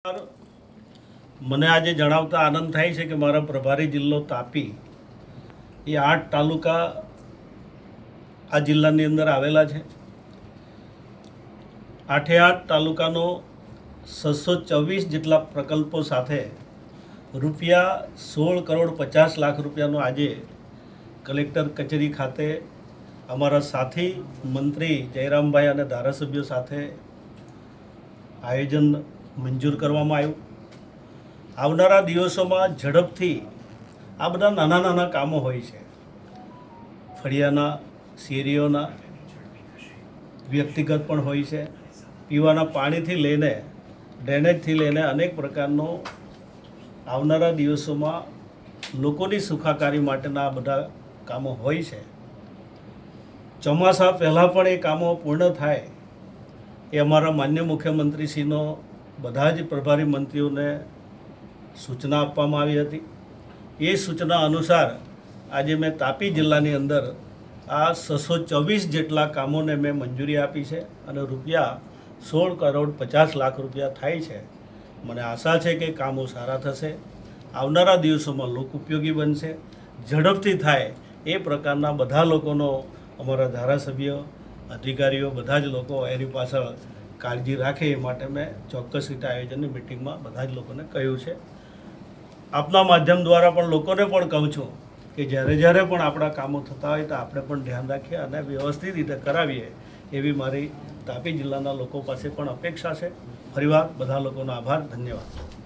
મને આજે જણાવતા આનંદ થાય છે કે મારા પ્રભારી જિલ્લો તાપી એ 8 તાલુકા આ જિલ્લાની અંદર આવેલા છે। 8 તાલુકાનો 624 જેટલા પ્રકલ્પો સાથે રૂપિયા 16 કરોડ 50 લાખ રૂપિયાનો આજે કલેક્ટર કચેરી ખાતે અમારા સાથી મંત્રી જયરામભાઈ અને ધારાસભ્યો સાથે આયોજન મંજૂર કરવામાં આવ્યું। આવનારા દિવસોમાં ઝડપથી આ બધા નાના નાના કામો હોય છે, ફળિયાના શેરીઓના વ્યક્તિગત પણ હોય છે, પીવાના પાણીથી લઈને ડ્રેનેજથી લઈને અનેક પ્રકારનો આવનારા દિવસોમાં લોકોની સુખાકારી માટેના આ બધા કામો હોય છે। ચોમાસા પહેલાં પણ એ કામો પૂર્ણ થાય એ અમારા માન્ય મુખ્યમંત્રીશ્રીનો બધા જ પ્રભારી મંત્રીઓને સૂચના આપવામાં આવી હતી। એ સૂચના અનુસાર આજે મેં તાપી જિલ્લાની અંદર આ 624 જેટલા કામોને મેં મંજૂરી આપી છે અને રૂપિયા 16 કરોડ 50 લાખ રૂપિયા થાય છે। મને આશા છે કે કામો સારા થશે, આવનારા દિવસોમાં લોક ઉપયોગી બનશે, ઝડપથી થાય એ પ્રકારના બધા લોકોનો અમારા ધારાસભ્યો અધિકારીઓ બધા જ લોકો એની પાછળ કાળજી રાખે એ માટે મેં ચોક્કસ રીતે આયોજનની મિટિંગમાં બધા જ લોકોને કહ્યું છે। આપના માધ્યમ દ્વારા પણ લોકોને પણ કહું છું કે જ્યારે પણ આપણા કામો થતા હોય તો આપણે પણ ધ્યાન રાખીએ અને વ્યવસ્થિત રીતે કરાવીએ એવી મારી તાપી જિલ્લાના લોકો પાસે પણ અપેક્ષા છે। ફરીવાર બધા લોકોનો આભાર, ધન્યવાદ।